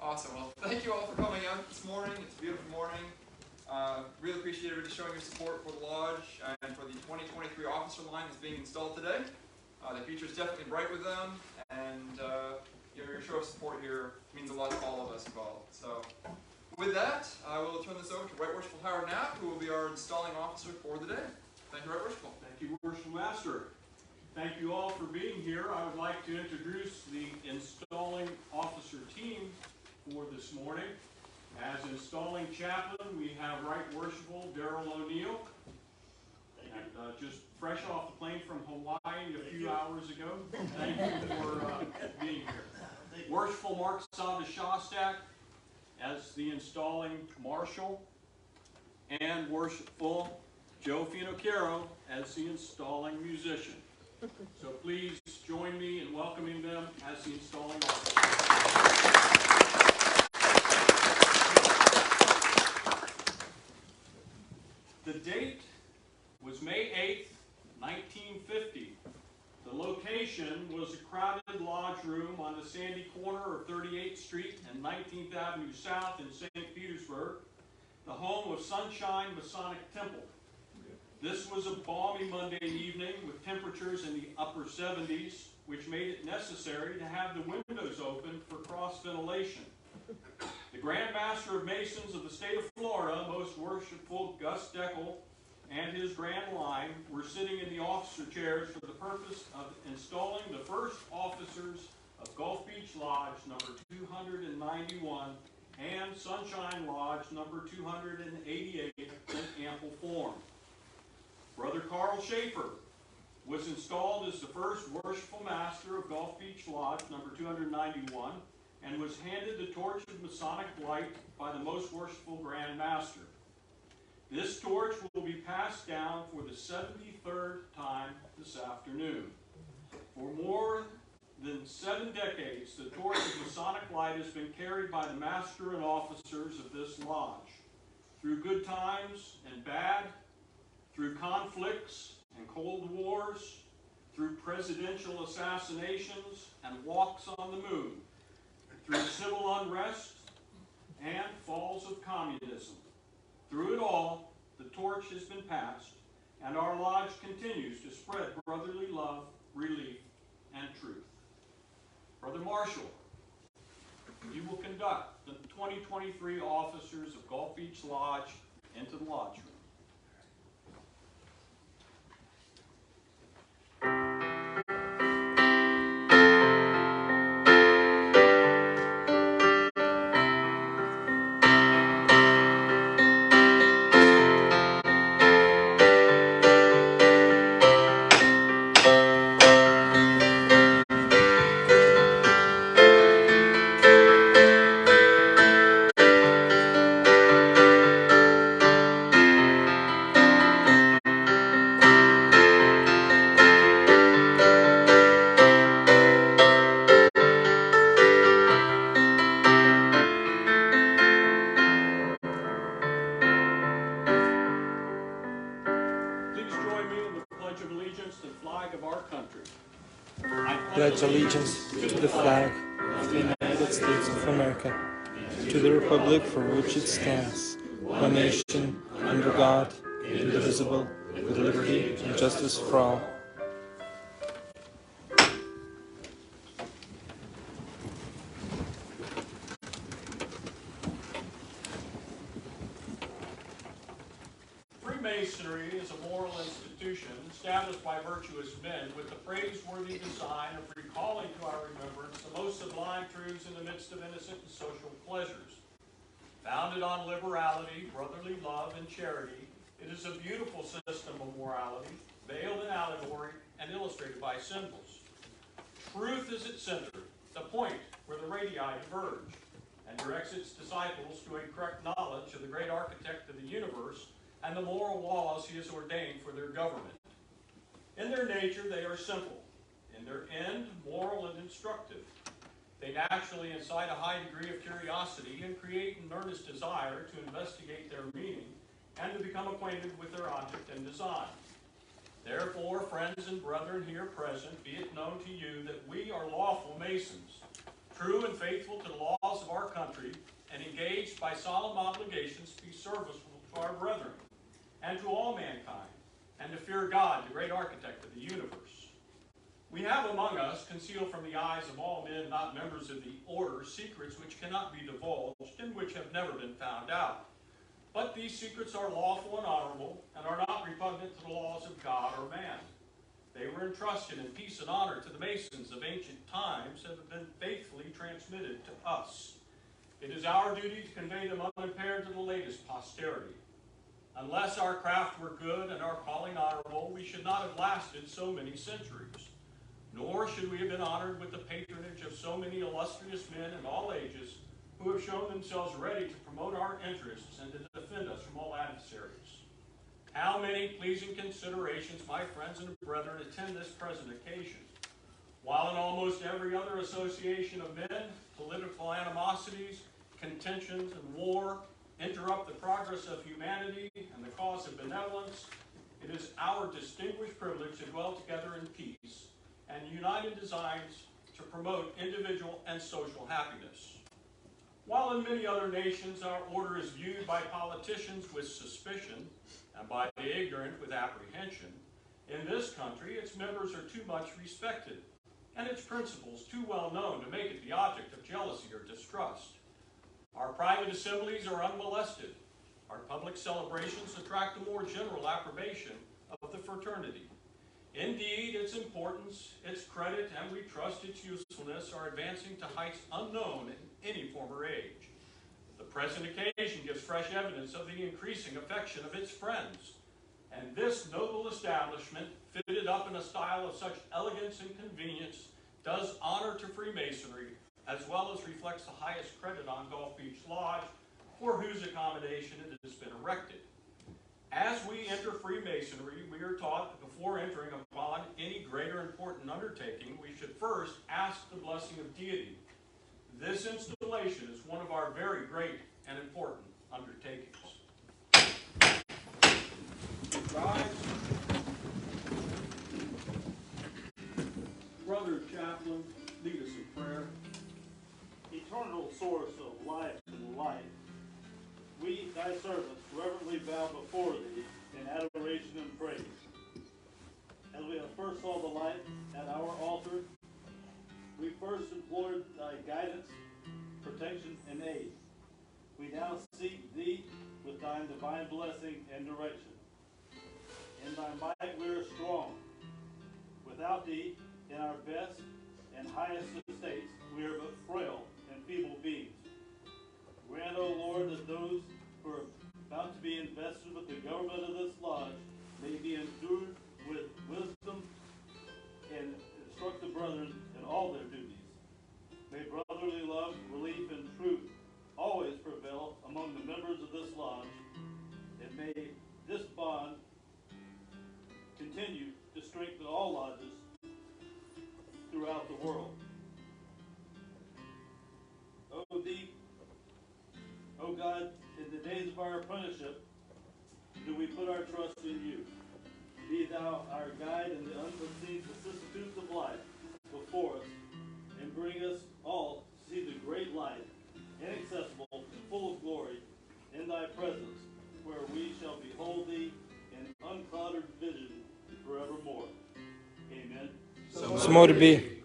Awesome. Well, thank you all for coming out this morning. It's a beautiful morning. Really appreciate everybody showing your support for the Lodge and for the 2023 officer line that's being installed today. The future is definitely bright with them, and your show of support here means a lot to all of us involved. So, with that, I will turn this over to Right Worshipful Howard Knapp, who will be our installing officer for the day. Thank you, Right Worshipful. Thank you, Worshipful Master. Thank you all for being here. I would like to introduce the installing officer team for this morning. As installing chaplain, we have Right Worshipful Daryl O'Neill. And just fresh off the plane from Hawaii a few hours ago. Thank you for being here. Worshipful Mark Savas-Shostak as the installing marshal, and Worshipful Joe Finocchiaro as the installing musician. So please join me in welcoming them as the installing officer. The date was May 8th, 1950. The location was a crowded lodge room on the sandy corner of 38th Street and 19th Avenue South in St. Petersburg, the home of Sunshine Masonic Temple. This was a balmy Monday evening with temperatures in the upper 70s, which made it necessary to have the windows open for cross ventilation. The Grand Master of Masons of the state of Florida, Most Worshipful Gus Deckel, and his grand line were sitting in the officer chairs for the purpose of installing the first officers of Gulf Beach Lodge number 291 and Sunshine Lodge number 288 in ample form. Brother Carl Schaefer was installed as the first Worshipful Master of Gulf Beach Lodge number 291 and was handed the torch of Masonic light by the Most Worshipful Grand Master. This torch will be passed down for the 73rd time this afternoon. For more than 7 decades, the torch of Masonic light has been carried by the master and officers of this lodge. Through good times and bad, through conflicts and cold wars, through presidential assassinations and walks on the moon, through civil unrest and falls of communism. Through it all, the torch has been passed, and our lodge continues to spread brotherly love, relief, and truth. Brother Marshall, you will conduct the 2023 officers of Gulf Beach Lodge into the lodge room. Pledge allegiance to the flag of the United States of America, to the republic for which it stands, one nation, under God, indivisible, with liberty and justice for all. Freemasonry is a moral institution established by virtuous men with the praiseworthy design of recalling to our remembrance the most sublime truths in the midst of innocent and social pleasures. Founded on liberality, brotherly love, and charity, it is a beautiful system of morality, veiled in allegory and illustrated by symbols. Truth is its center, the point where the radii diverge, and directs its disciples to a correct knowledge of the great architect of the universe and the moral laws he has ordained for their government. In their nature, they are simple. In their end, moral and instructive. They naturally incite a high degree of curiosity and create an earnest desire to investigate their meaning and to become acquainted with their object and design. Therefore, friends and brethren here present, be it known to you that we are lawful Masons, true and faithful to the laws of our country, country and engaged by solemn obligations to be serviceable to our brethren and to all mankind, and to fear God, the great architect of the universe. We have among us, concealed from the eyes of all men not members of the order, secrets which cannot be divulged and which have never been found out. But these secrets are lawful and honorable, and are not repugnant to the laws of God or man. They were entrusted in peace and honor to the Masons of ancient times and have been faithfully transmitted to us. It is our duty to convey them unimpaired to the latest posterity. Unless our craft were good and our calling honorable, we should not have lasted so many centuries. Nor should we have been honored with the patronage of so many illustrious men in all ages who have shown themselves ready to promote our interests and to defend us from all adversaries. How many pleasing considerations, my friends and brethren, attend this present occasion. While in almost every other association of men, political animosities, contentions, and war interrupt the progress of humanity and the cause of benevolence, it is our distinguished privilege to dwell together in peace and unite in designs to promote individual and social happiness. While in many other nations our order is viewed by politicians with suspicion and by the ignorant with apprehension, in this country its members are too much respected and its principles too well known to make it the object of jealousy or distrust. Our private assemblies are unmolested. Our public celebrations attract the more general approbation of the fraternity. Indeed, its importance, its credit, and we trust its usefulness are advancing to heights unknown in any former age. The present occasion gives fresh evidence of the increasing affection of its friends, and this noble establishment, fitted up in a style of such elegance and convenience, does honor to Freemasonry, as well as reflects the highest credit on Gulf Beach Lodge, for whose accommodation it has been erected. As we enter Freemasonry, we are taught that before entering upon any greater important undertaking, we should first ask the blessing of deity. This installation is one of our very great and important undertakings. Rise. Brother Chaplain, lead us in prayer. Eternal source of life and light, we, thy servants, reverently bow before thee in adoration and praise. As we have first saw the light at our altar, we first implored thy guidance, protection, and aid. We now seek thee with thine divine blessing and direction. In thy might we are strong. Without thee, in our best and highest estates, we are but frail and feeble beings. Grant, O Lord, that those who are about to be invested with the government of this lodge may be endued with wisdom and instruct the brethren in all their duties. May brotherly love, relief, and truth always prevail among the members of this lodge, and may this bond continue to strengthen all lodges throughout the world. O God, in the days of our apprenticeship, do we put our trust in you. Be thou our guide in the unforeseen vicissitudes of life before us, and bring us all to see the great light, inaccessible and full of glory, in thy presence, where we shall behold thee in unclouded vision forevermore. Amen. So more to be.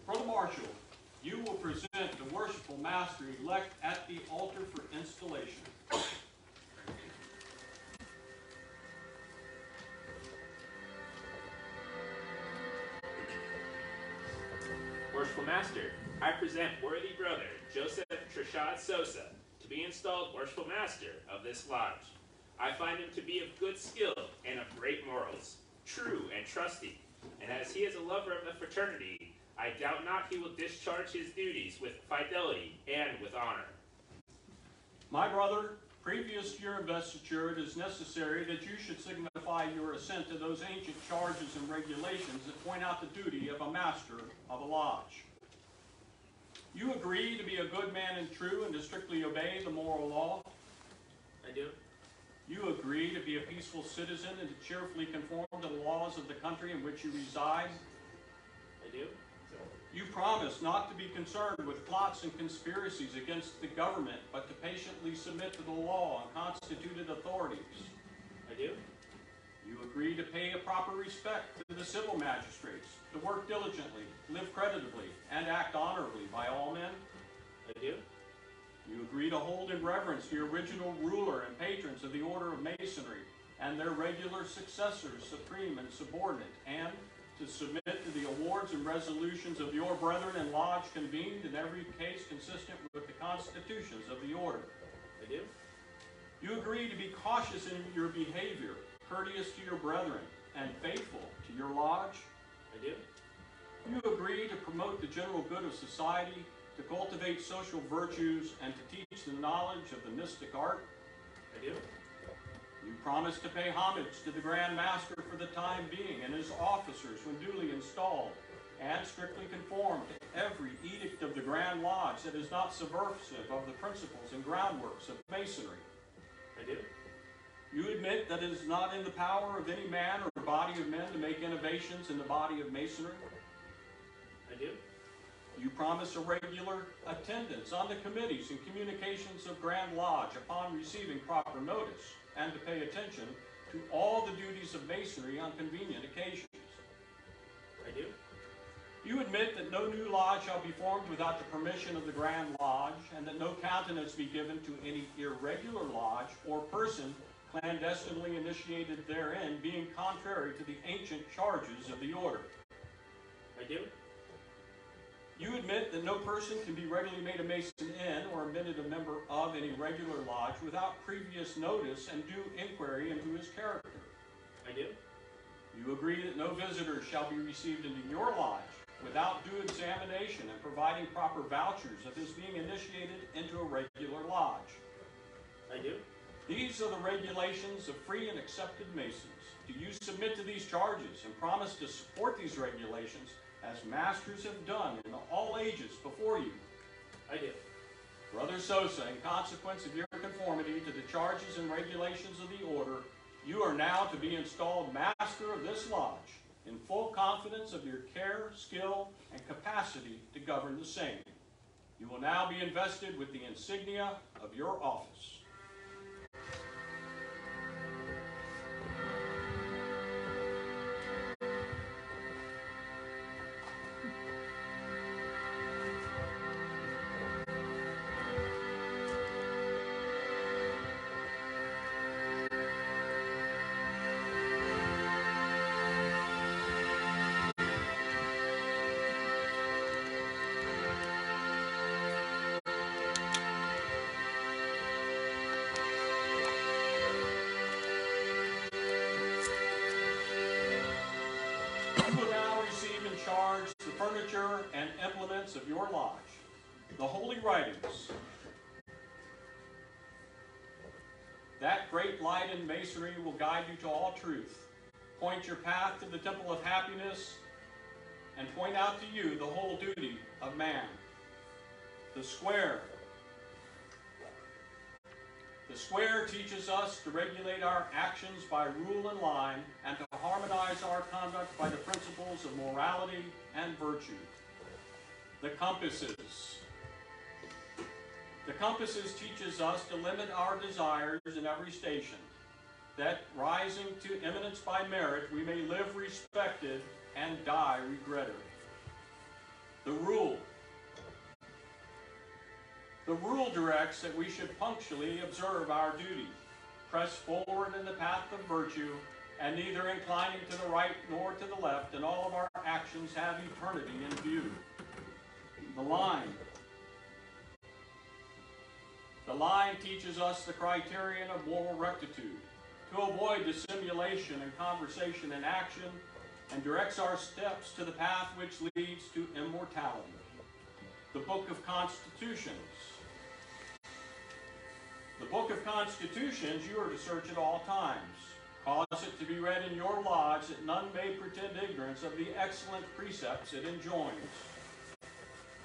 Brother Marshall, you will present the worshipful master elect at the altar for installation. Worshipful Master, I present worthy brother Joseph Trishad Sosa to be installed Worshipful Master of this lodge. I find him to be of good skill and of great morals, true and trusty, and as he is a lover of the fraternity, I doubt not he will discharge his duties with fidelity and with honor. My brother, Previous to your investiture, it is necessary that you should signify your assent to those ancient charges and regulations that point out the duty of a master of a lodge. You agree to be a good man and true and to strictly obey the moral law? I do. You agree to be a peaceful citizen and to cheerfully conform to the laws of the country in which you reside? I do. You promise not to be concerned with plots and conspiracies against the government, but to patiently submit to the law and constituted authorities? I do. You agree to pay a proper respect to the civil magistrates, to work diligently, live creditably, and act honorably by all men? I do. You agree to hold in reverence the original ruler and patrons of the Order of Masonry and their regular successors, supreme and subordinate, and to submit to the awards and resolutions of your brethren and lodge convened in every case consistent with the constitutions of the order? I do. You agree to be cautious in your behavior, courteous to your brethren, and faithful to your lodge? I do. You agree to promote the general good of society, to cultivate social virtues, and to teach the knowledge of the mystic art? I do. You promise to pay homage to the Grand Master for the time being and his officers when duly installed, and strictly conform to every edict of the Grand Lodge that is not subversive of the principles and groundworks of Masonry? I do. You admit that it is not in the power of any man or body of men to make innovations in the body of Masonry? I do. You promise a regular attendance on the committees and communications of Grand Lodge upon receiving proper notice, and to pay attention to all the duties of Masonry on convenient occasions? I do. You admit that no new lodge shall be formed without the permission of the Grand Lodge, and that no countenance be given to any irregular lodge or person clandestinely initiated therein, being contrary to the ancient charges of the order? I do. You admit that no person can be regularly made a Mason in or admitted a member of any regular lodge without previous notice and due inquiry into his character? I do. You agree that no visitors shall be received into your lodge without due examination and providing proper vouchers of his being initiated into a regular lodge? I do. These are the regulations of free and accepted Masons. Do you submit to these charges and promise to support these regulations as masters have done in all ages before you? I do. Brother Sosa, in consequence of your conformity to the charges and regulations of the order, you are now to be installed master of this lodge, in full confidence of your care, skill, and capacity to govern the same. You will now be invested with the insignia of your office. You will now receive in charge the furniture and implements of your lodge, the holy writings, that great light in Masonry will guide you to all truth, point your path to the temple of happiness, and point out to you the whole duty of man. The square. The square teaches us to regulate our actions by rule and line, and to harmonize our conduct by the principles of morality and virtue. The compasses. The compasses teaches us to limit our desires in every station, that rising to eminence by merit, we may live respected and die regretted. The rule. The rule directs that we should punctually observe our duty, press forward in the path of virtue, and neither inclining to the right nor to the left, and all of our actions have eternity in view. The line. The line teaches us the criterion of moral rectitude, to avoid dissimulation in conversation and action, and directs our steps to the path which leads to immortality. The Book of Constitutions. The Book of Constitutions you are to search at all times. Cause it to be read in your lodge that none may pretend ignorance of the excellent precepts it enjoins.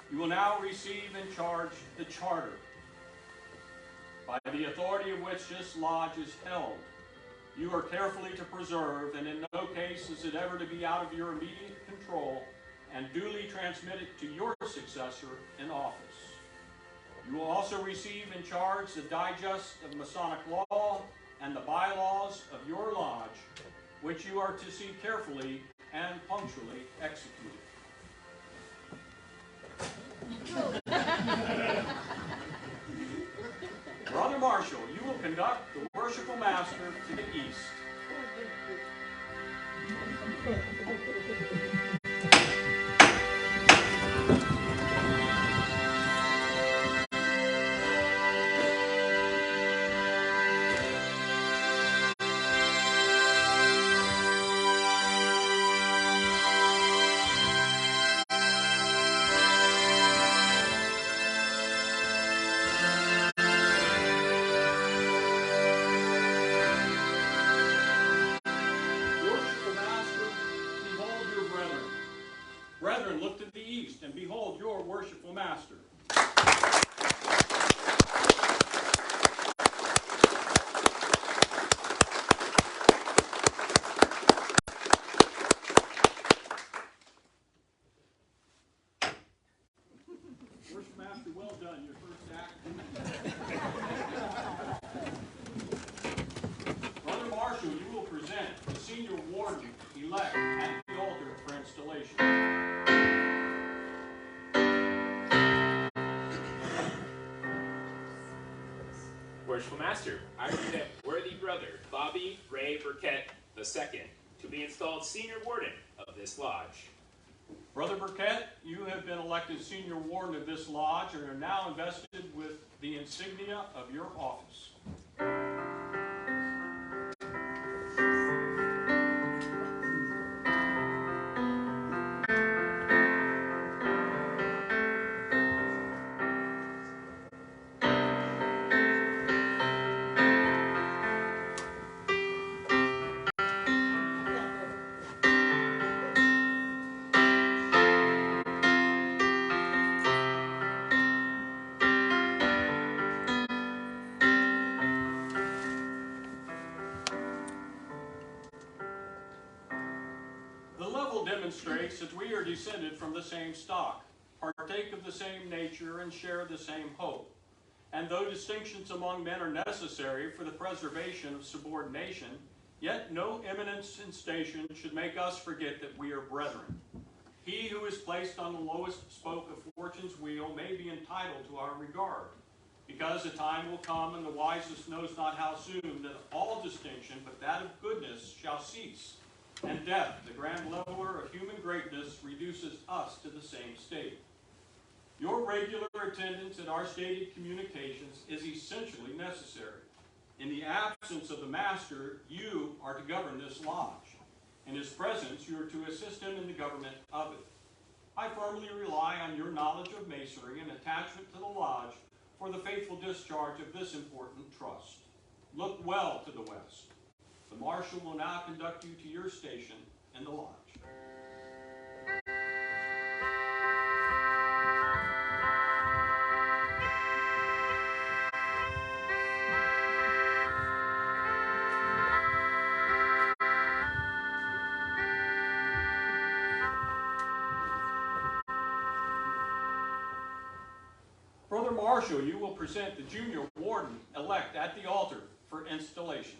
You will now receive in charge the charter, by the authority of which this lodge is held. You are carefully to preserve, and in no case is it ever to be out of your immediate control, and duly transmit it to your successor in office. You will also receive in charge the digest of Masonic law and the bylaws of your lodge, which you are to see carefully and punctually executed. Brother Marshall, you will conduct the worshipful master to the east. Brethren, look to the east, and behold your worshipful master. Worship master, well done, your first act. Brother Marshall, you will present the senior warden elect at the altar for installation. Worshipful Master, I present worthy brother Bobby Ray Burkett II to be installed senior warden of this lodge. Brother Burkett, you have been elected senior warden of this lodge and are now invested with the insignia of your office. Demonstrates that we are descended from the same stock, partake of the same nature, and share the same hope. And though distinctions among men are necessary for the preservation of subordination, yet no eminence in station should make us forget that we are brethren. He who is placed on the lowest spoke of fortune's wheel may be entitled to our regard, because the time will come, and the wisest knows not how soon, that all distinction but that of goodness shall cease. And death, the grand leveler of human greatness, reduces us to the same state. Your regular attendance at our stated communications is essentially necessary. In the absence of the master, you are to govern this lodge. In his presence, you are to assist him in the government of it. I firmly rely on your knowledge of masonry and attachment to the lodge for the faithful discharge of this important trust. Look well to the west. The marshal will now conduct you to your station in the lodge. Brother Marshall, you will present the junior warden-elect at the altar for installation.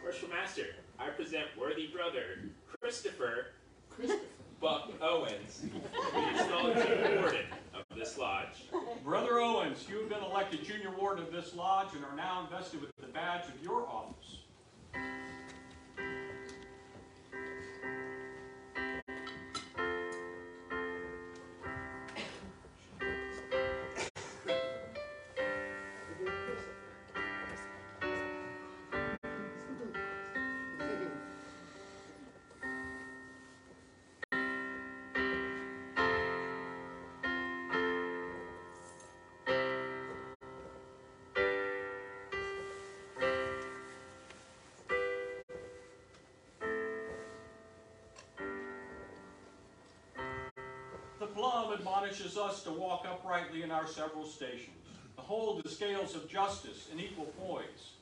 Worshipful Master, I present worthy brother Christopher Buck Owens to be installed junior warden of this lodge. Brother Owens, you have been elected junior warden of this lodge and are now invested with the badge of your office. Plum admonishes us to walk uprightly in our several stations, to hold the scales of justice in equal poise,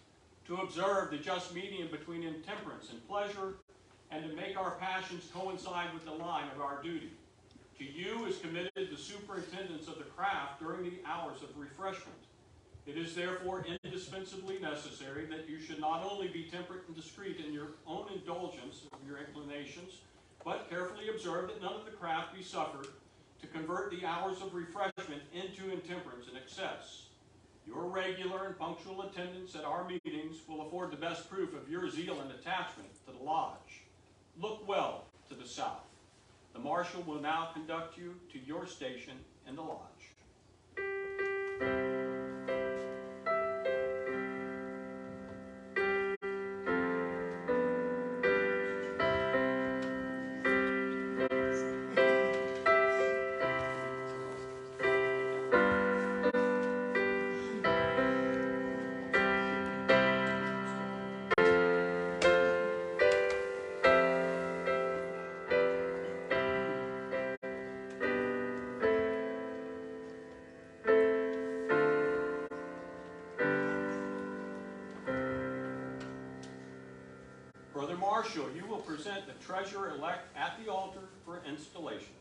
to observe the just medium between intemperance and pleasure, and to make our passions coincide with the line of our duty. To you is committed the superintendence of the craft during the hours of refreshment. It is therefore indispensably necessary that you should not only be temperate and discreet in your own indulgence of your inclinations, but carefully observe that none of the craft be suffered to convert the hours of refreshment into intemperance and excess. Your regular and punctual attendance at our meetings will afford the best proof of your zeal and attachment to the lodge. Look well to the south. The marshal will now conduct you to your station in the lodge. Brother Marshal, you will present the treasurer-elect at the altar for installation.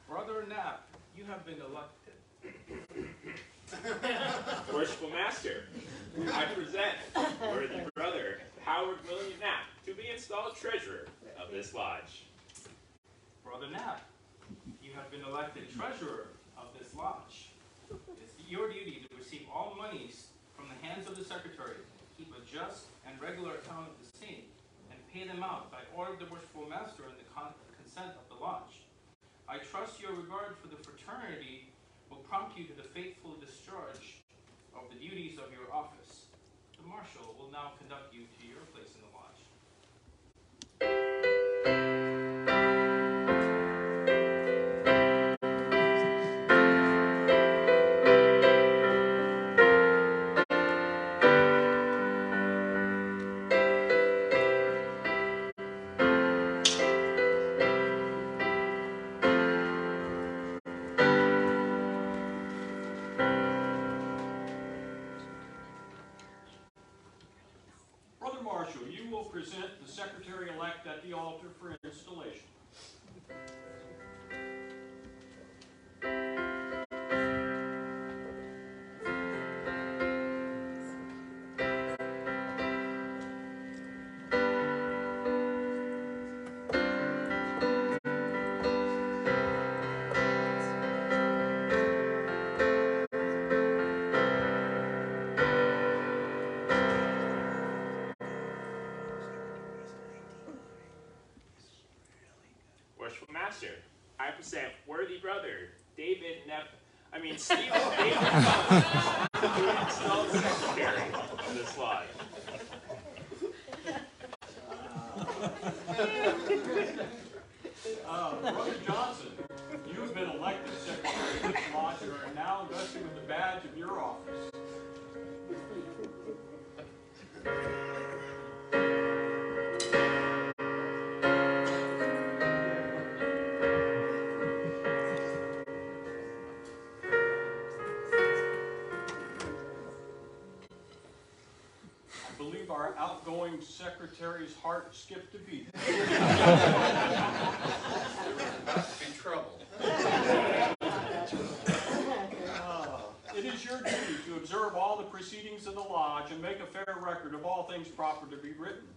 Brother Knapp, you have been elected. Worshipful Master, I present worthy brother Howard William Knapp to be installed treasurer of this lodge. Brother Knapp, you have been elected treasurer of this lodge. It's your duty to receive all monies from the hands of the secretary, keep a just and regular account of the same, and pay them out by order of the worshipful master and the consent of the lodge. I trust your regard for the fraternity will prompt you to the faithful discharge of the duties of your office. The marshal will now conduct you to your place in the lodge. Brother Marshal, you will present the secretary-elect at the altar for installation. Worshipful Master, I present worthy brother Stephen David Collins to be installed secretary of this lodge. Brother Johnson, you have been elected secretary of this lodge and are now invested with the badge of your office. I believe our outgoing secretary's heart skipped a beat. In trouble. It is your duty to observe all the proceedings of the lodge and make a fair record of all things proper to be written,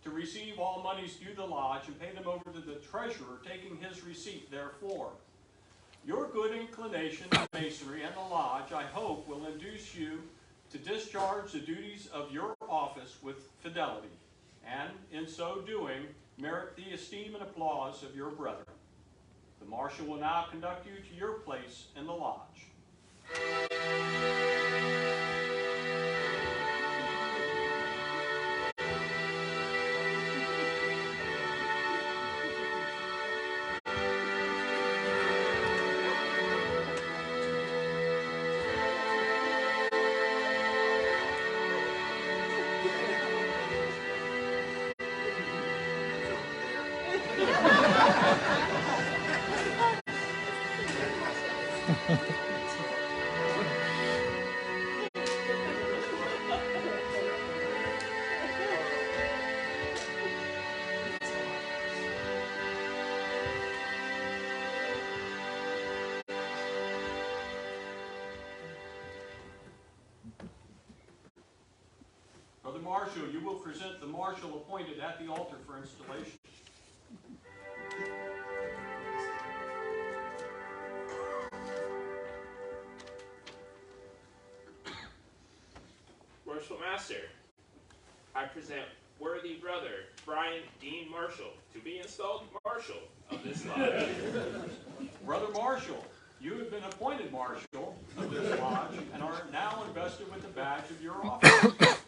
to receive all monies due the lodge and pay them over to the treasurer, taking his receipt therefore. Your good inclination to masonry and the lodge, I hope, will induce you to discharge the duties of your office with fidelity, and in so doing, merit the esteem and applause of your brethren. The marshal will now conduct you to your place in the lodge. Brother Marshal, you will present the marshal appointed at the altar for installation. Worshipful Master, I present worthy brother Brian Dean Marshall to be installed marshal of this lodge. Brother Marshal, you have been appointed marshal of this lodge and are now invested with the badge of your office.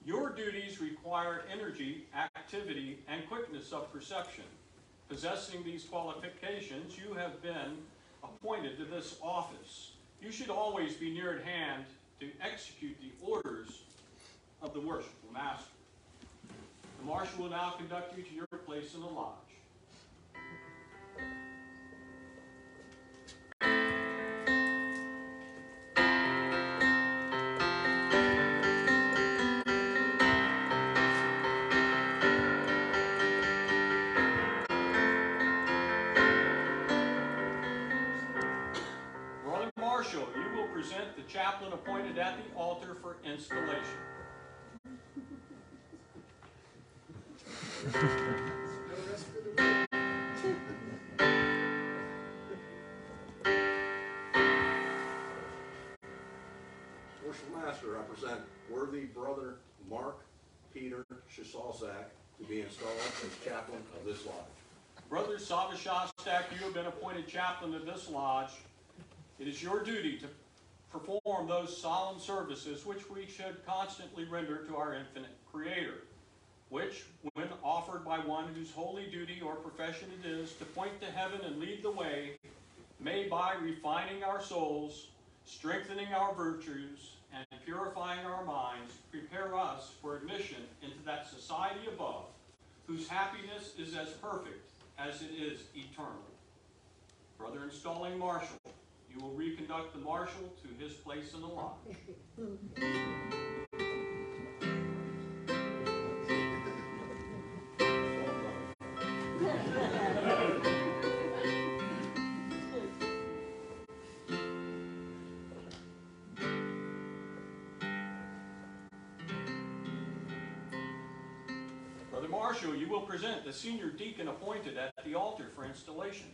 Your duties require energy, activity, and quickness of perception. Possessing these qualifications, you have been appointed to this office. You should always be near at hand to execute the orders of the worshipful master. The marshal will now conduct you to your place in the lodge. Brother Marshal, you will present the chaplain appointed at the altar for installation. Worshipful Master, I present worthy brother Mark Peter Shasalzak to be installed as chaplain of this lodge. Brother Savashostak, you have been appointed chaplain of this lodge. It is your duty to perform those solemn services which we should constantly render to our infinite Creator, which, when offered by one whose holy duty or profession it is to point to heaven and lead the way, may by refining our souls, strengthening our virtues, and purifying our minds, prepare us for admission into that society above, whose happiness is as perfect as it is eternal. Brother installing marshal, you will reconduct the marshal to his place in the lodge. Brother Marshal, you will present the senior deacon appointed at the altar for installation.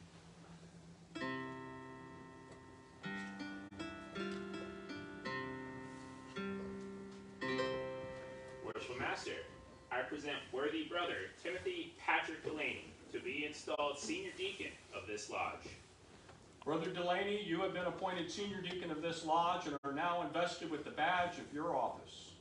Worshipful Master, I present worthy brother Timothy Patrick Delaney to be installed senior deacon of this lodge. Brother Delaney, you have been appointed senior deacon of this lodge and are now invested with the badge of your office.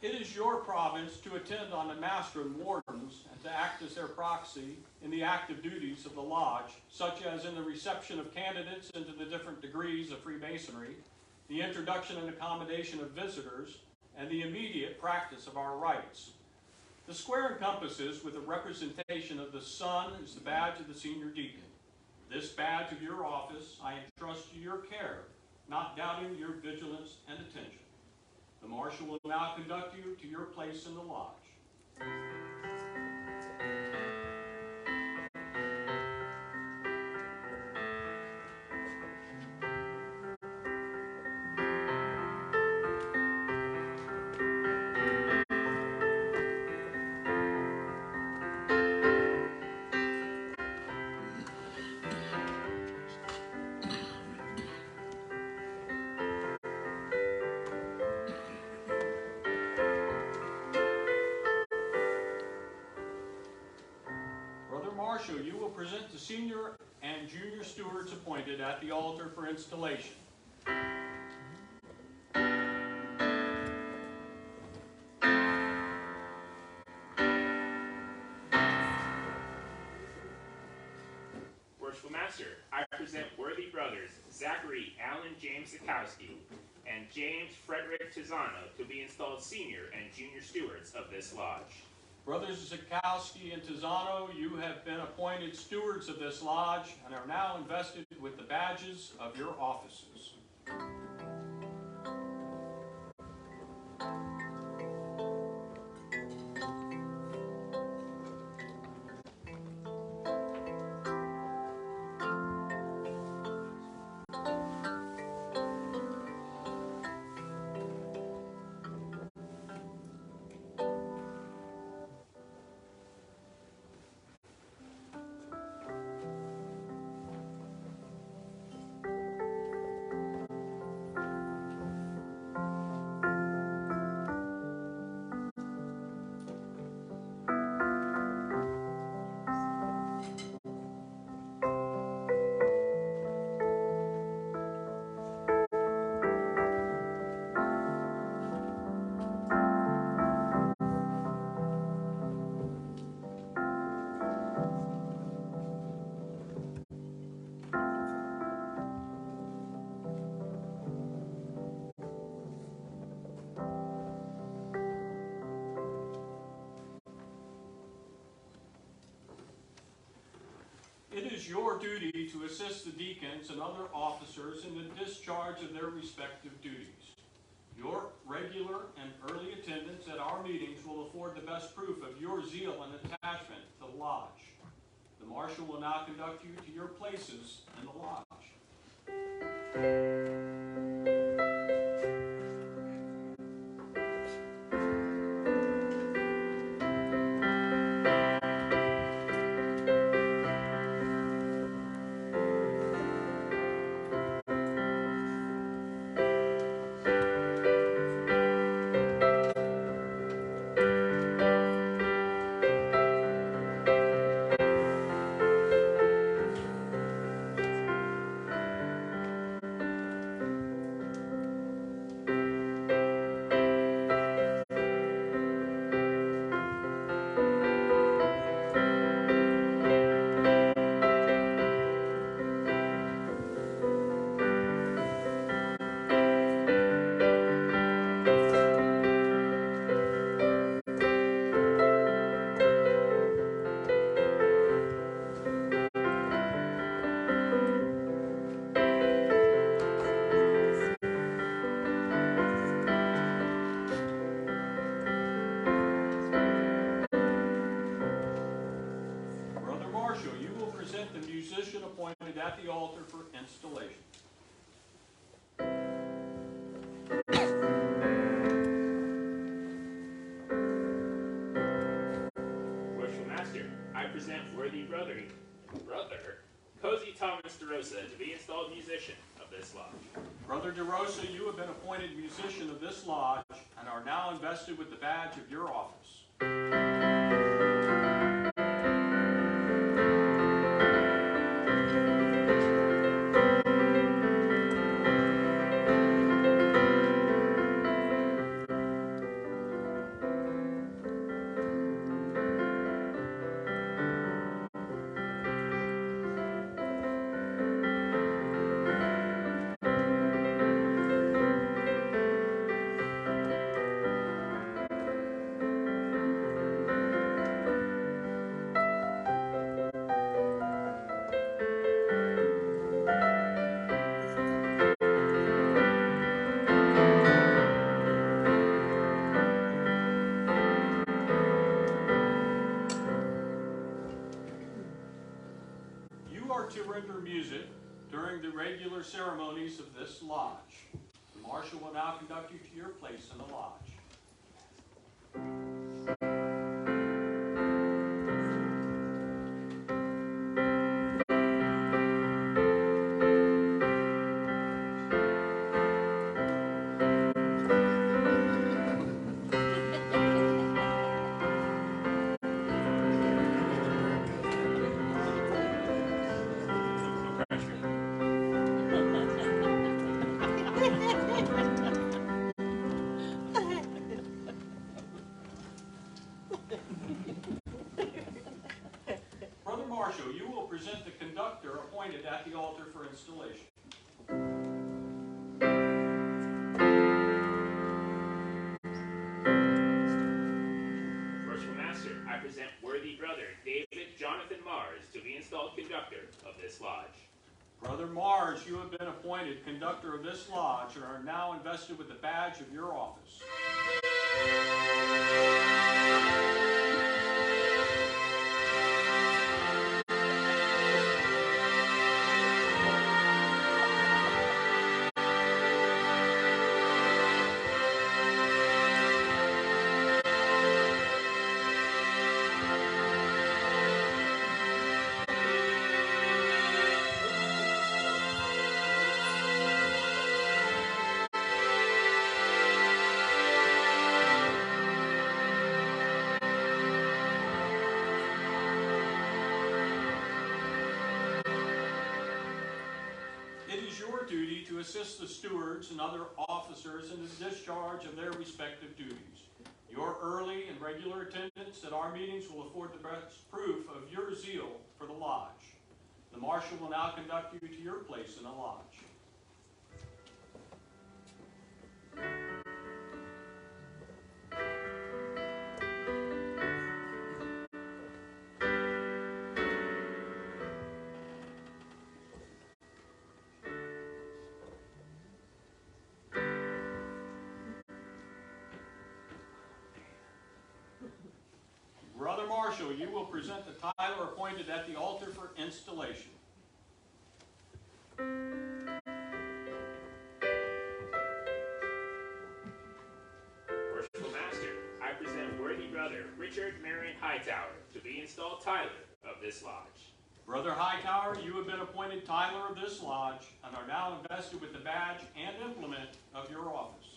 It is your province to attend on the master and wardens and to act as their proxy in the active duties of the lodge, such as in the reception of candidates into the different degrees of Freemasonry, the introduction and accommodation of visitors, and the immediate practice of our rites. The square encompasses with a representation of the sun as the badge of the senior deacon. This badge of your office I entrust to your care, not doubting your vigilance and attention. The marshal will now conduct you to your place in the lodge. Marshal, you will present the senior and junior stewards appointed at the altar for installation. Worshipful Master, I present worthy brothers Zachary Allen James Zakowski and James Frederick Tizano to be installed senior and junior stewards of this lodge. Brothers Zakowski and Tizano, you have been appointed stewards of this lodge and are now invested with the badges of your offices. It is your duty to assist the deacons and other officers in the discharge of their respective duties. Your regular and early attendance at our meetings will afford the best proof of your zeal and attachment to the lodge. The marshal will now conduct you to your places in the lodge. The musician appointed at the altar for installation. Worshipful Master, I present worthy brother Cozy Thomas DeRosa to be installed musician of this lodge. Brother DeRosa, you have been appointed musician of this lodge and are now invested with the badge of your office. during the regular ceremonies of this lodge. The marshal will now conduct you to your place in the lodge. Brother Marshall, you will present the conductor appointed at the altar for installation. Worshipful Master, I present worthy brother David Jonathan Mars to be installed conductor of this lodge. Brother Mars, you have been appointed conductor of this lodge and are now invested with the badge of your office. It is your duty to assist the stewards and other officers in the discharge of their respective duties. Your early and regular attendance at our meetings will afford the best proof of your zeal for the lodge. The marshal will now conduct you to your place in the lodge. Brother Marshall, you will present the Tyler appointed at the altar for installation. Worshipful Master, I present worthy brother Richard Marion Hightower to be installed Tyler of this lodge. Brother Hightower, you have been appointed Tyler of this lodge and are now invested with the badge and implement of your office.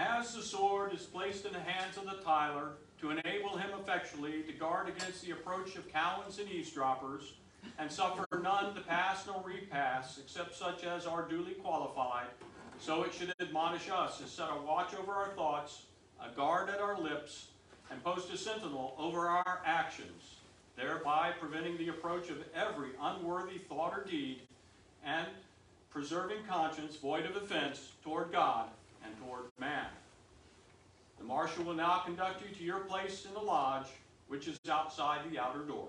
As the sword is placed in the hands of the Tyler to enable him effectually to guard against the approach of cowens and eavesdroppers, and suffer none to pass nor repass, except such as are duly qualified, so it should admonish us to set a watch over our thoughts, a guard at our lips, and post a sentinel over our actions, thereby preventing the approach of every unworthy thought or deed, and preserving conscience void of offense toward God and toward man. The marshal will now conduct you to your place in the lodge, which is outside the outer door.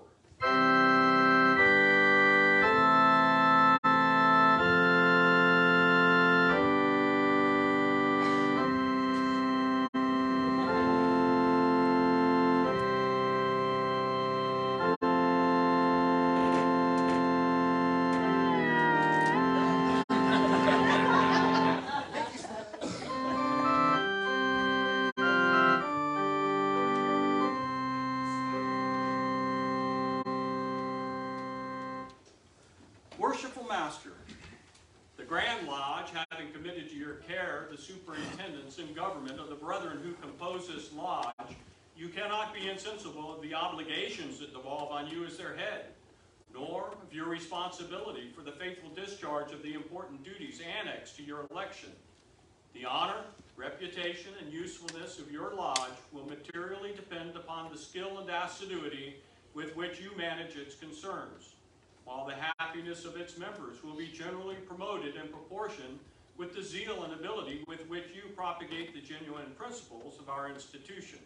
Worshipful Master, the Grand Lodge, having committed to your care the superintendence and government of the brethren who compose this lodge, you cannot be insensible of the obligations that devolve on you as their head, nor of your responsibility for the faithful discharge of the important duties annexed to your election. The honor, reputation, and usefulness of your lodge will materially depend upon the skill and assiduity with which you manage its concerns, while the happiness of its members will be generally promoted in proportion with the zeal and ability with which you propagate the genuine principles of our institution.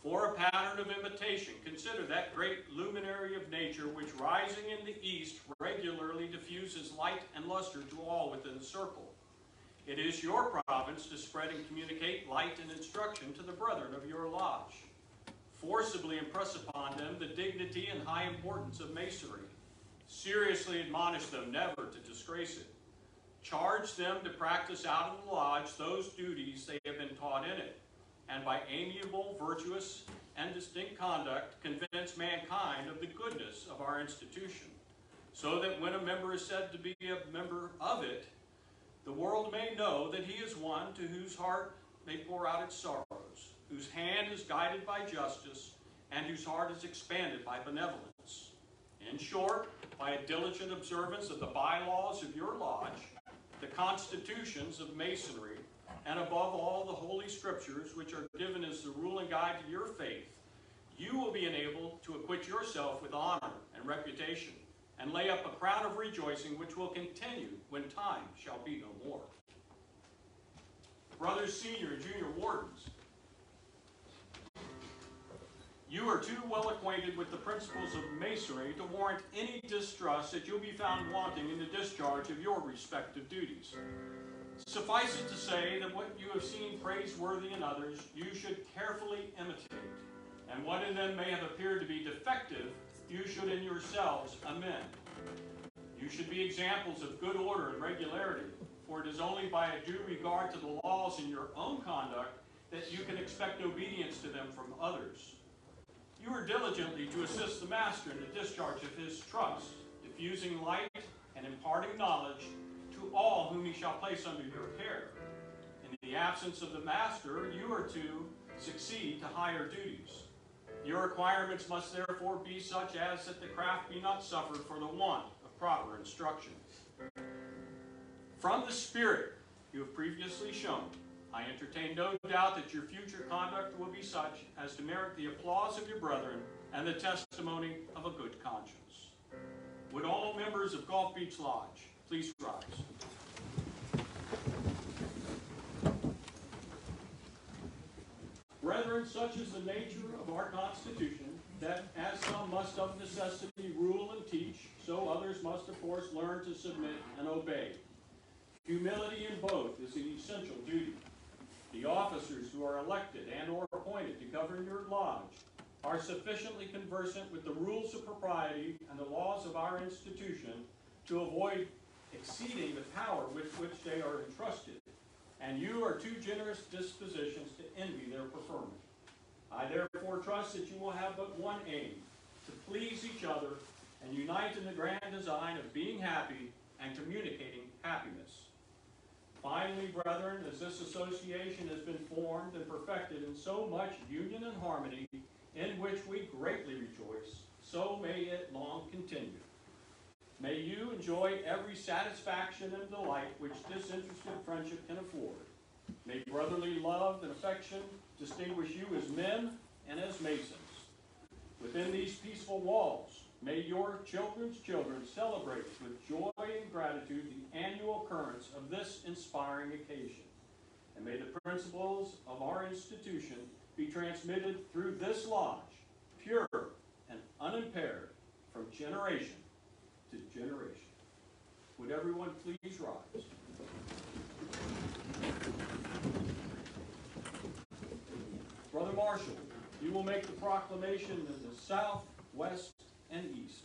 For a pattern of imitation, consider that great luminary of nature which, rising in the east, regularly diffuses light and luster to all within the circle. It is your province to spread and communicate light and instruction to the brethren of your lodge. Forcibly impress upon them the dignity and high importance of masonry. Seriously admonish them never to disgrace it. Charge them to practice out of the lodge those duties they have been taught in it, and by amiable, virtuous, and distinct conduct convince mankind of the goodness of our institution, so that when a member is said to be a member of it, the world may know that he is one to whose heart may pour out its sorrows, whose hand is guided by justice, and whose heart is expanded by benevolence. In short, by a diligent observance of the bylaws of your lodge, the constitutions of masonry, and above all the holy scriptures which are given as the rule and guide to your faith, you will be enabled to acquit yourself with honor and reputation, and lay up a crown of rejoicing which will continue when time shall be no more. Brothers, senior and junior wardens, you are too well acquainted with the principles of masonry to warrant any distrust that you'll be found wanting in the discharge of your respective duties. Suffice it to say that what you have seen praiseworthy in others, you should carefully imitate, and what in them may have appeared to be defective, you should in yourselves amend. You should be examples of good order and regularity, for it is only by a due regard to the laws in your own conduct that you can expect obedience to them from others. You are diligently to assist the master in the discharge of his trust, diffusing light and imparting knowledge to all whom he shall place under your care. In the absence of the master, you are to succeed to higher duties. Your requirements must therefore be such as that the craft be not suffered for the want of proper instruction. From the spirit you have previously shown, I entertain no doubt that your future conduct will be such as to merit the applause of your brethren and the testimony of a good conscience. Would all members of Gulf Beach Lodge please rise. Brethren, such is the nature of our Constitution, that as some must of necessity rule and teach, so others must of course learn to submit and obey. Humility in both is an essential duty. The officers who are elected and or appointed to govern your lodge are sufficiently conversant with the rules of propriety and the laws of our institution to avoid exceeding the power with which they are entrusted, and you are too generous dispositions to envy their preferment. I therefore trust that you will have but one aim, to please each other and unite in the grand design of being happy and communicating happiness. Finally, brethren, as this association has been formed and perfected in so much union and harmony, in which we greatly rejoice, so may it long continue. May you enjoy every satisfaction and delight which disinterested friendship can afford. May brotherly love and affection distinguish you as men and as masons. Within these peaceful walls, may your children's children celebrate with joy and gratitude the annual occurrence of this inspiring occasion. And may the principles of our institution be transmitted through this lodge, pure and unimpaired, from generation to generation. Would everyone please rise? Brother Marshall, you will make the proclamation in the south, west, and east.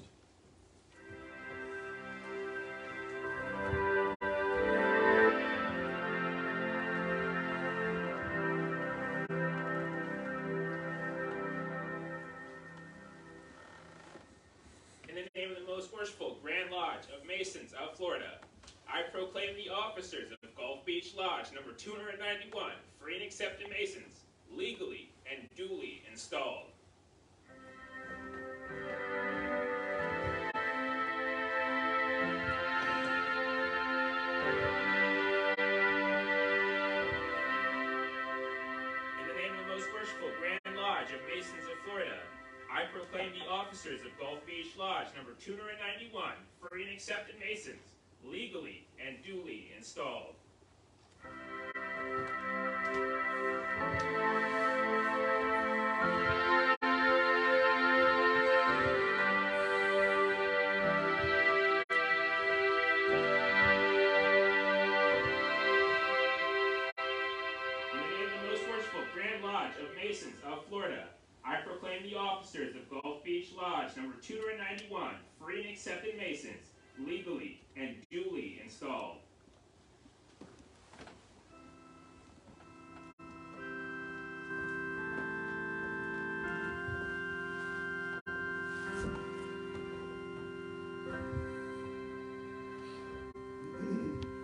In the name of the most worshipful Grand Lodge of Masons of Florida, I proclaim the officers of Gulf Beach Lodge number 291, free and accepted Masons, legally and duly installed. I proclaim the officers of Gulf Beach Lodge number 291 free and accepted Masons, legally and duly installed. Grand Lodge of Masons of Florida, I proclaim the officers of Gulf Beach Lodge number 291 free and accepted Masons, legally and duly installed.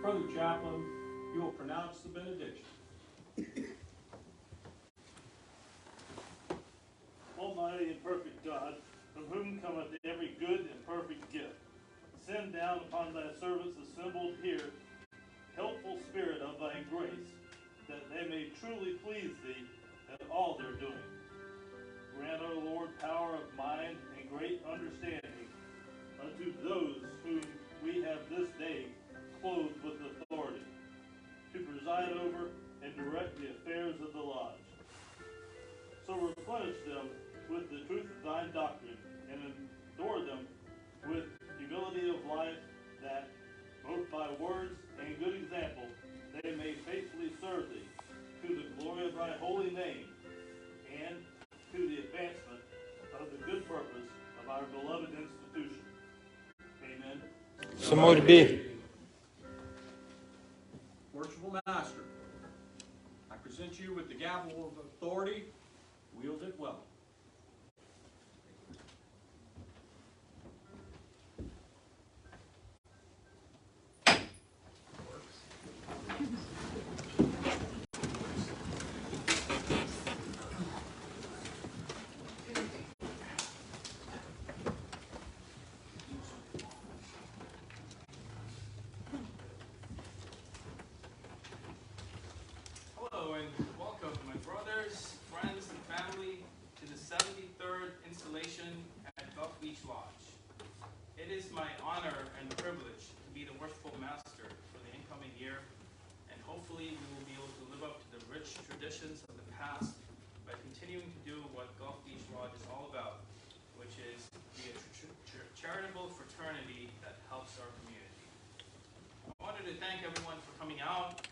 Brother Chaplain, you will pronounce the benediction. Almighty and perfect God, from whom cometh every good and perfect gift, send down upon thy servants assembled here helpful spirit of thy grace, that they may truly please thee in all their doing. Grant, O Lord, power of mind and great understanding unto those whom we have this day clothed with authority, to preside over and direct the affairs of the lodge. So replenish them with the truth of thine doctrine, and adore them with humility of life, that, both by words and good example, they may faithfully serve thee, to the glory of thy holy name, and to the advancement of the good purpose of our beloved institution. Amen. So mote it be. Worshipful Master, I present you with the gavel of authority. Wield it well. Hello and welcome, my brothers, friends, and family, to the 73rd installation at Gulf Beach Lodge. It is my honor and privilege to be the worshipful master for the incoming year, and hopefully we will be able to live up to the rich traditions of the past by continuing to do what Gulf Beach Lodge is all about, which is be a charitable fraternity that helps our community. I wanted to thank everyone for coming out,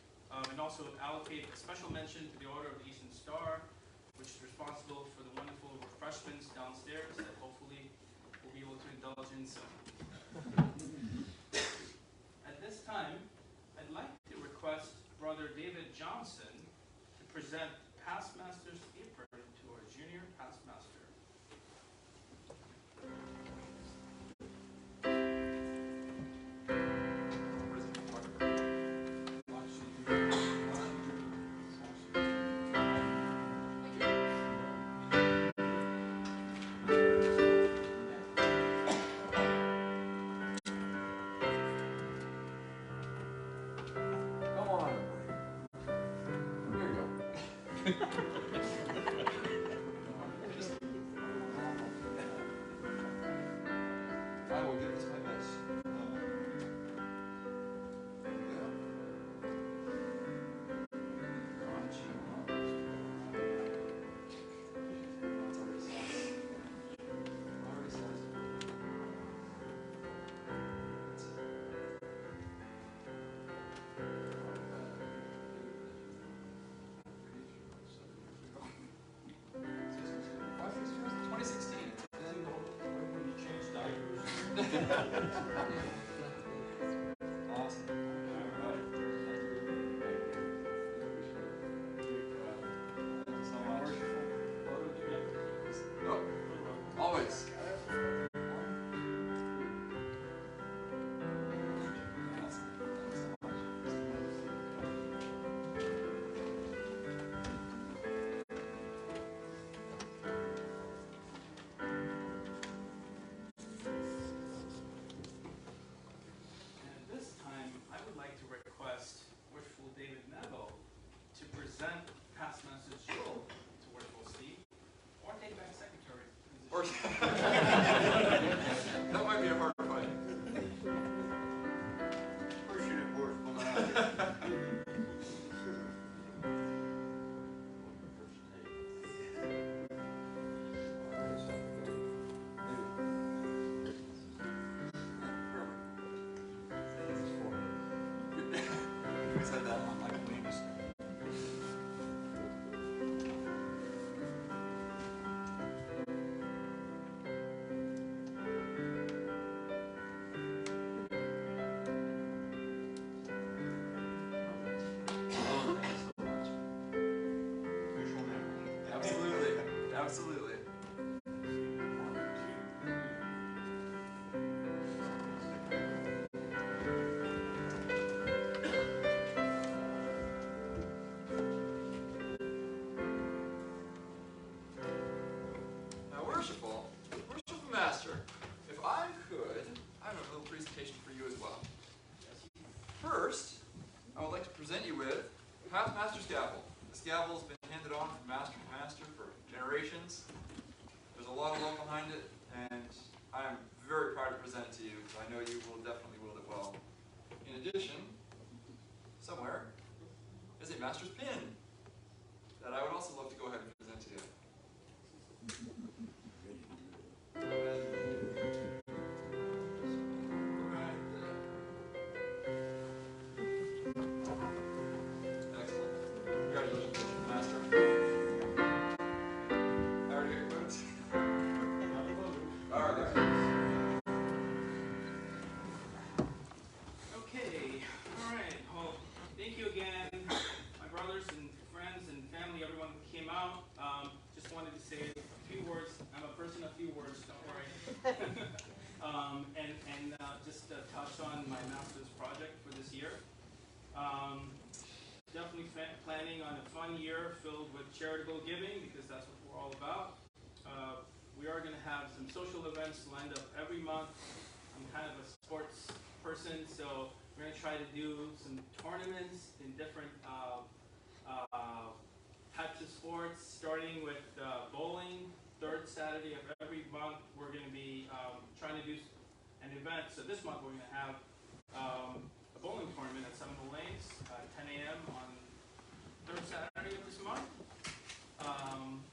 and also allocate a special mention to the Order of the Eastern Star, which is responsible for the wonderful refreshments downstairs that hopefully we'll be able to indulge in soon. At this time, I'd like to request Brother David Johnson to present Past Master's apron to our junior Past Master. Come on, everybody. Here you go. I will give this my best. Awesome. Always. Absolutely. Now, worshipful Master, if I could, I have a little presentation for you as well. First, I would like to present you with Past Master's Gavel. This gavel has been handed on from master to master for generations. There's a lot of love behind it, and I am very proud to present it to you, because I know you will definitely wield it well. In addition, somewhere is a master's pin that I would also love to go ahead and present to you. Touch on my master's project for this year. Definitely planning on a fun year filled with charitable giving, because that's what we're all about. We are going to have some social events lined up every month. I'm kind of a sports person, so we're going to try to do some tournaments in different types of sports, starting with bowling. Third Saturday of every month, we're going to be trying to do an event. So this month we're going to have a bowling tournament at Seminole Lanes at 10 a.m. on third Saturday of this month.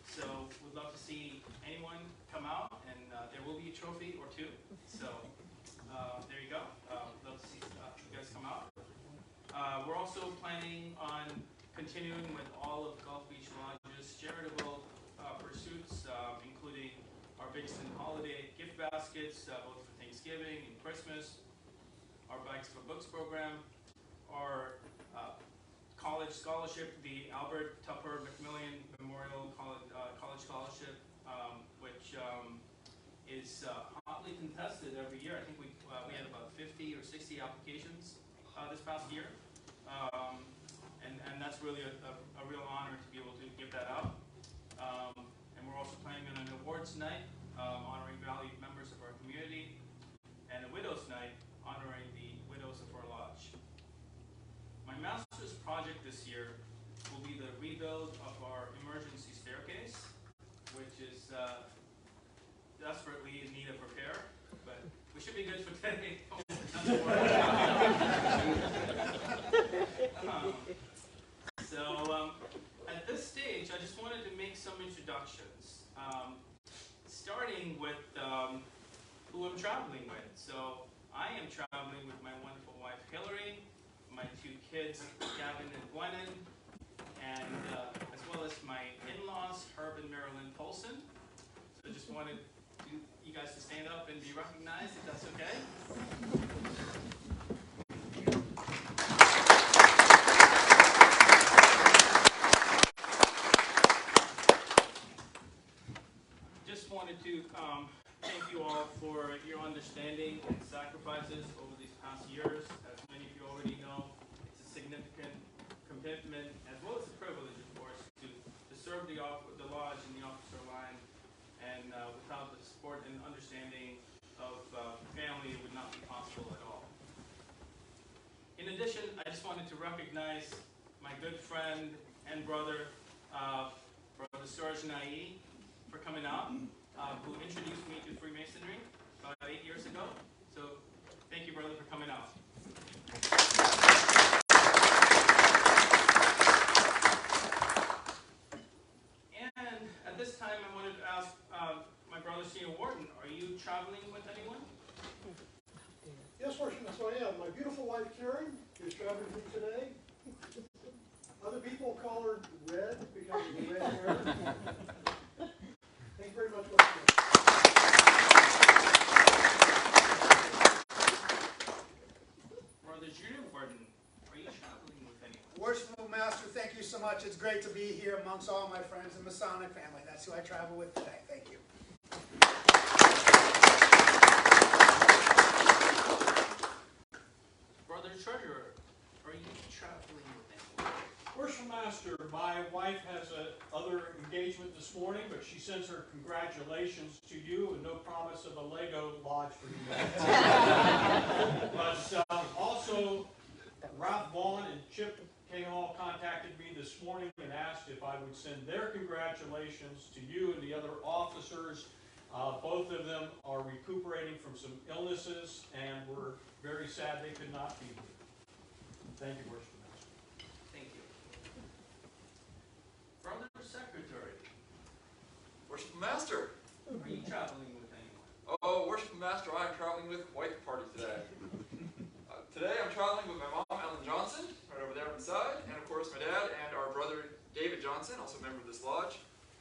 So we'd love to see anyone come out, and there will be a trophy or two. So there you go. We'd love to see you guys come out. We're also planning on continuing with all of Gulf Beach Lodge's charitable pursuits, including our Big Sin holiday gift baskets, both for Thanksgiving and Christmas, our Bags for Books program, our college scholarship, the Albert Tupper McMillan Memorial College Scholarship, which is hotly contested every year. I think we had about 50 or 60 applications this past year, and that's really a real honor to be able to give that out. And we're also planning on an awards night honoring valued members of our community, and a widows night honoring the widows of our lodge. My master's project this year will be the rebuild of our emergency staircase, which is desperately in need of repair, but we should be good for today. At this stage, I just wanted to make some introductions, starting with who I'm traveling with. So I am traveling with my wonderful wife, Hillary, my two kids, Gavin and Gwennon, and as well as my in-laws, Herb and Marilyn Polson. So I just wanted you guys to stand up and be recognized, if that's okay. Just wanted to thank you all for your understanding and sacrifices over these past years. As many of you already know, it's a significant commitment, as well as a privilege, of course, to serve the lodge and the officer line. And without the support and understanding of family, it would not be possible at all. In addition, I just wanted to recognize my good friend and brother, Brother Suraj Nai, for coming out, who introduced me to Freemasonry about 8 years ago. So thank you, brother, for coming out. And at this time, I wanted to ask my brother, Senior Warden, are you traveling with anyone? Yes, Worship, that's what I am. My beautiful wife, Karen, is traveling with me today. Other people call her Red because of the red hair. Thank you very much, Worship. Brother Junior Warden, are you traveling with anyone? Worshipful Master, thank you so much. It's great to be here amongst all my friends in the Masonic family. That's That's who I travel with today. Thank you. Brother Treasurer, are you traveling with anyone? Worship Master, my wife has other engagement this morning, but she sends her congratulations to you and no promise of a Lego lodge for you. But also, Ralph Vaughn and Chip Cahill contacted me this morning and asked if I would send their congratulations to you and the other officers. Both of them are recuperating from some illnesses, and we're very sad they could not be here. Thank you, Worship Master. Thank you. Brother Secretary, Worship Master. are you traveling with anyone? Oh, Worship Master, I am traveling with quite the party today. Today I'm traveling with my mom, Ellen Johnson, right over there on the side, and of course my dad and our brother, David Johnson, also a member of this lodge,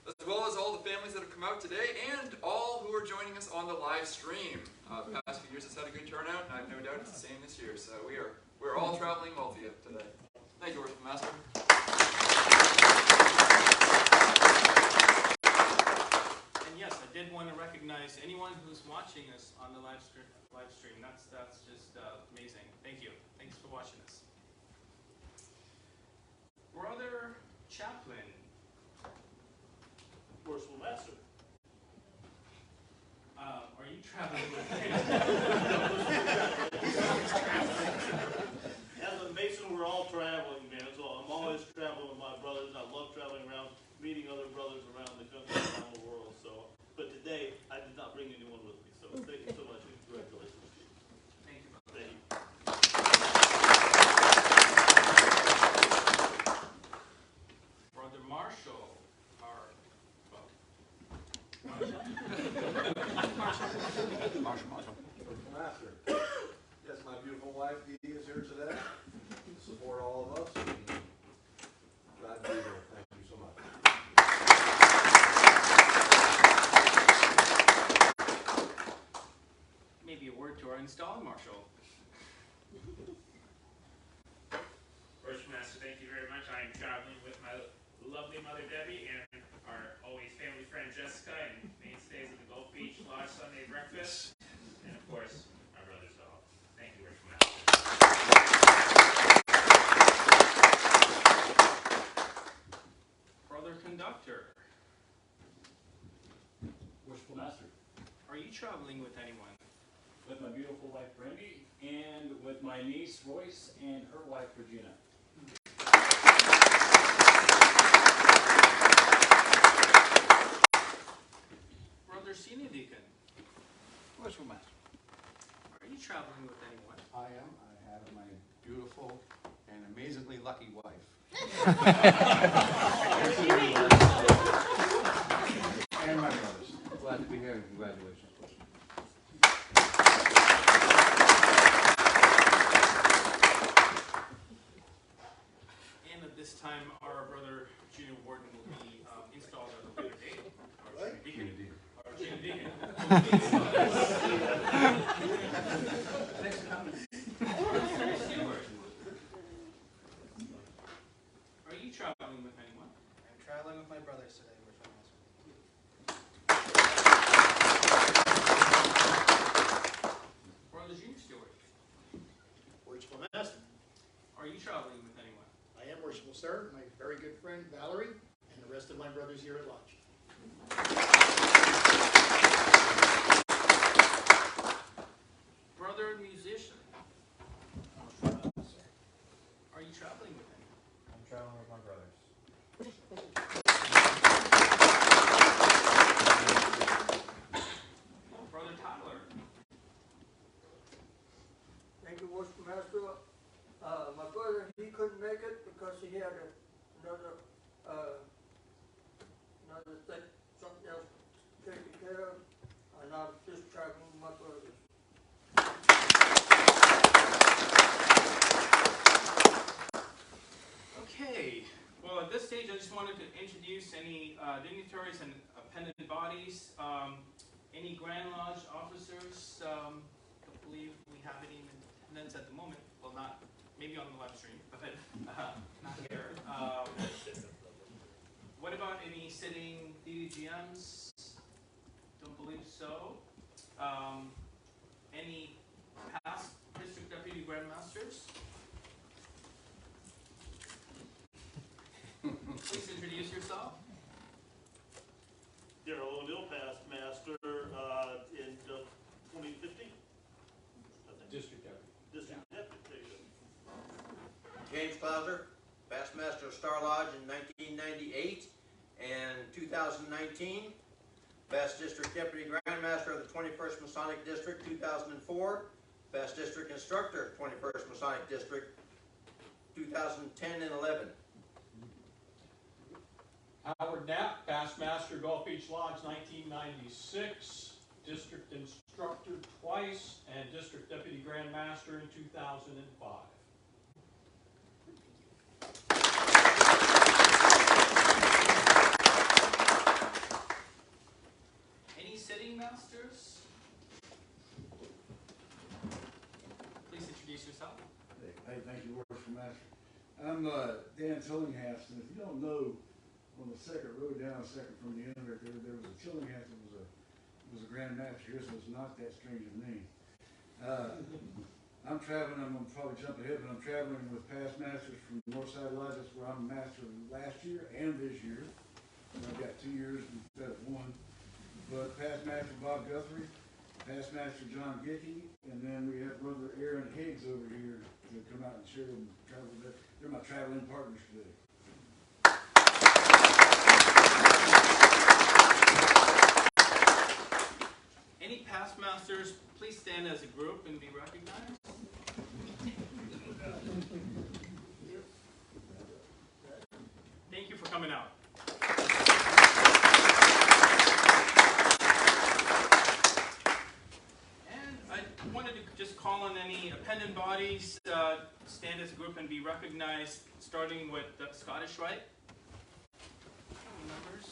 as well as all the families that have come out today and all who are joining us on the live stream. The past few years it's had a good turnout, and I have no doubt it's the same this year. So we're all traveling well today. Thank you, Worship Master. And yes, I did want to recognize anyone who's watching us on the live stream. That's just amazing. Thank you. Thanks for watching us. Brother Chaplain, Worshipful Master. are you traveling with As a Mason, we're all traveling, man. So I'm always traveling with my brothers. I love traveling around, meeting other brothers around the country, around the world. So, but today I did not bring anyone with me. So thank you so much and congratulations to you. Thank you, brother. Thank you. Brother Marshall, Master, yes, my beautiful wife Dee is here today to support all of us. And glad to be here. Thank you so much. maybe a word to our installing marshal. Worship Master, thank you very much. I am traveling with my lovely mother Debbie and our always family friend Jessica and mainstays of the Gulf Beach Lodge Sunday breakfast. And of course, my brother's dog. Thank you, Worship Master. Brother Conductor, Worshipful Master, are you traveling with anyone? with my beautiful wife Brandy, and with my niece Royce and her wife Regina. Brother Senior Deacon, Worshipful Master. are you traveling with anyone? I am. I have my beautiful and amazingly lucky wife. And my brothers. Glad to be here and congratulations. And at this time, our brother Junior Warden will be installed at a later date. Our Junior Deacon. Our Junior Deacon. Thanks for coming. Stewart, are you traveling with anyone? I'm traveling with my brothers today, Worshipful Master. Brother Junior Stewart, Worshipful Master. are you traveling with anyone? I am, Worshipful Sir, my very good friend Valerie, and the rest of my brothers here at Lodge. Brother Musician, are you traveling with anyone? I'm traveling with my brothers. Brother Tyler, Thank you, Worshipful Master. My brother, he couldn't make it because he had another thing, something else taken care of, and I'm just traveling with my brothers. okay. Well, at this stage, I just wanted to introduce any dignitaries and appendant bodies, any Grand Lodge officers. Don't believe we have any in attendance at the moment. Well, not maybe on the live stream, but not here. What about any sitting DDGMs? Don't believe so. Any past district deputy grandmasters? Please introduce yourself. Darrell O'Neill, past master in 2015. District deputy. District deputy. James Clauser, past master of Star Lodge in 1998 and 2019. Past district deputy grandmaster of the 21st Masonic District 2004. Past district instructor, 21st Masonic District 2010 and 11. Howard Knapp, past master, Gulf Beach Lodge, 1996, district instructor twice, and district deputy grandmaster in 2005. Any sitting masters? Please introduce yourself. Hey, thank you, Worshipful Master. I'm Dan Tillinghast, and if you don't know, on the second row down, second from the end right there was a Tillinghast that was a Grand Master here, so it's not that strange of a name. I'm traveling, I'm going to probably jump ahead, but I'm traveling with past masters from Northside Lodge. That's where I'm a master last year and this year. So I've got 2 years instead of 1. But past master Bob Guthrie, past master John Gickey, and then we have brother Aaron Higgs over here to come out and share and travel with. They're my traveling partners today. Any past masters, please stand as a group and be recognized. Thank you for coming out. And I wanted to just call on any appendant bodies, stand as a group and be recognized, starting with the Scottish Rite. Members.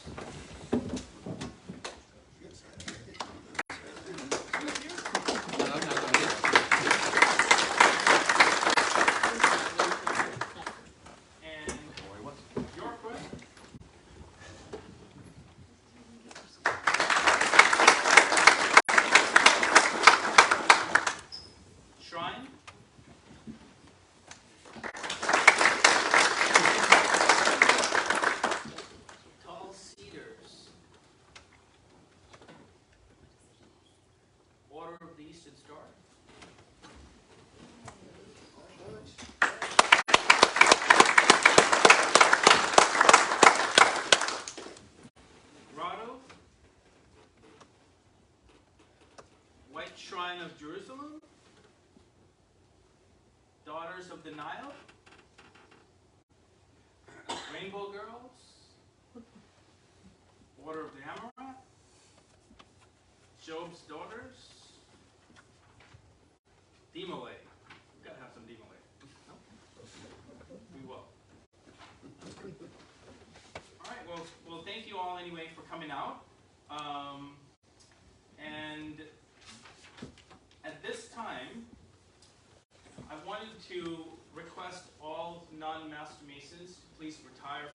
Shrine of Jerusalem, Daughters of the Nile, Rainbow Girls, Order of the Amaranth, Job's Daughters, Demolay. We've got to have some Demolay. No? We will. All right, well, thank you all anyway for coming out. And at this time, I wanted to request all non-Master Masons to please retire